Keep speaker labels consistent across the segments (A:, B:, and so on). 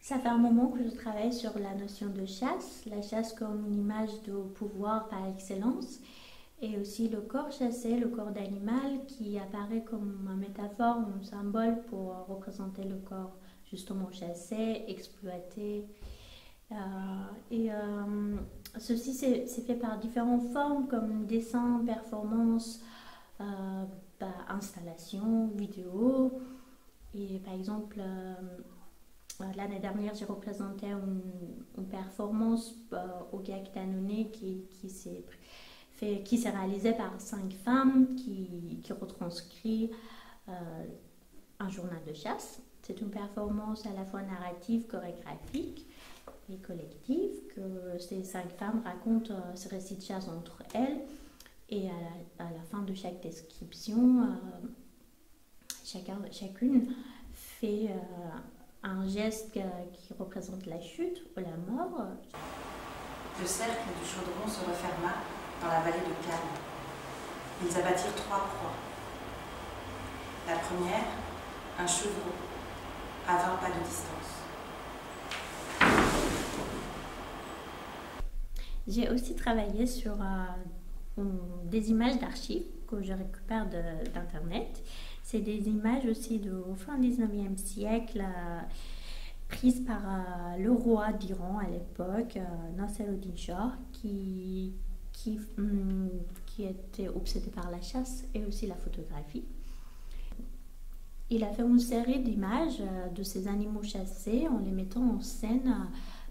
A: Ça fait un moment que je travaille sur la notion de chasse, la chasse comme une image de pouvoir par excellence, et aussi le corps chassé, le corps d'animal qui apparaît comme une métaphore, un symbole pour représenter le corps justement chassé, exploité. Euh, Ceci c'est fait par différentes formes comme dessin, performance, euh, installation, vidéo. Et par exemple, l'année dernière, j'ai représenté une performance au GAC Danone qui s'est réalisée par 5 femmes qui retranscrit euh, un journal de chasse. C'est une performance à la fois narrative, chorégraphique et collective, que ces 5 femmes racontent ce récit de chasse entre elles. Et à la fin de chaque description, chacune fait un geste qui représente la chute ou la mort.
B: Le cercle du chaudron se referma dans la vallée de Cannes. Ils abattirent 3 proies. La première, un chevreau, à 20 pas de distance.
A: J'ai aussi travaillé sur des images d'archives que je récupère d'Internet. C'est des images aussi au fin 19e siècle, prises par le roi d'Iran à l'époque, Nasser-ud-Din Shah, qui était obsédé par la chasse et aussi la photographie. Il a fait une série d'images de ces animaux chassés en les mettant en scène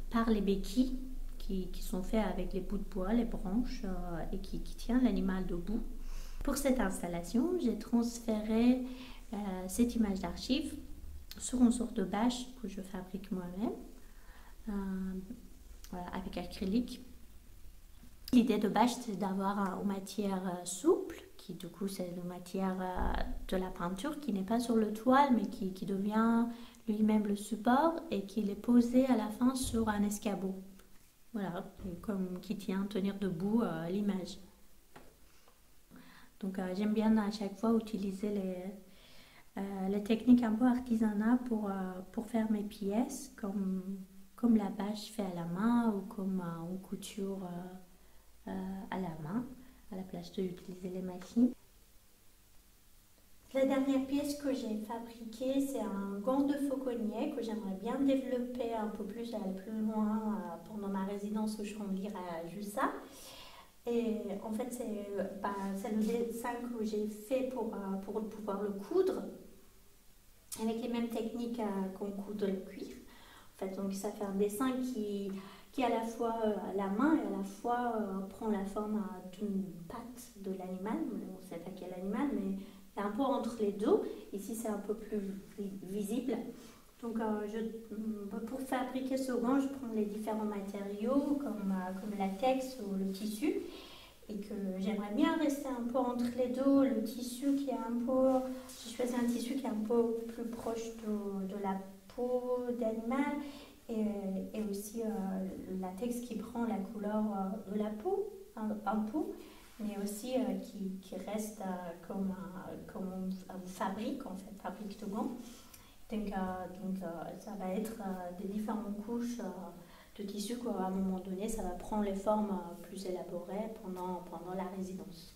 A: par les béquilles qui sont faits avec les bouts de bois, les branches et qui tiennent l'animal debout. Pour cette installation, j'ai transféré cette image d'archive sur une sorte de bâche que je fabrique moi-même avec acrylique. L'idée de bâche, c'est d'avoir une matière souple, qui du coup c'est la matière de la peinture qui n'est pas sur le toile mais qui devient lui-même le support et qui est posé à la fin sur un escabeau. Voilà, comme qui tient tenir debout l'image. Donc j'aime bien à chaque fois utiliser les techniques un peu artisanales pour faire mes pièces, comme la bâche fait à la main ou comme une couture à la main, à la place d'utiliser les machines. La dernière pièce que j'ai fabriquée, c'est un gant de fauconnier que j'aimerais bien développer un peu plus, aller plus loin pendant ma résidence au Chambly à Jussat. Et en fait, c'est le dessin que j'ai fait pour pouvoir le coudre avec les mêmes techniques qu'on coud le cuir. En fait, donc ça fait un dessin qui à la fois la main et à la fois prend la forme d'une patte de l'animal. On ne sait pas quel animal, mais c'est un peu entre les deux. Ici, c'est un peu plus visible. Donc, pour fabriquer ce gant, je prends les différents matériaux comme latex ou le tissu. Et que j'aimerais bien rester un peu entre les deux. Le tissu qui est un peu... J'ai choisi un tissu qui est un peu plus proche de la peau d'animal. Et aussi le latex qui prend la couleur de la peau, un peu, mais aussi qui reste comme on fabrique, en fait, fabrique de gants. Donc ça va être des différentes couches de tissu qu'à un moment donné, ça va prendre les formes plus élaborées pendant la résidence.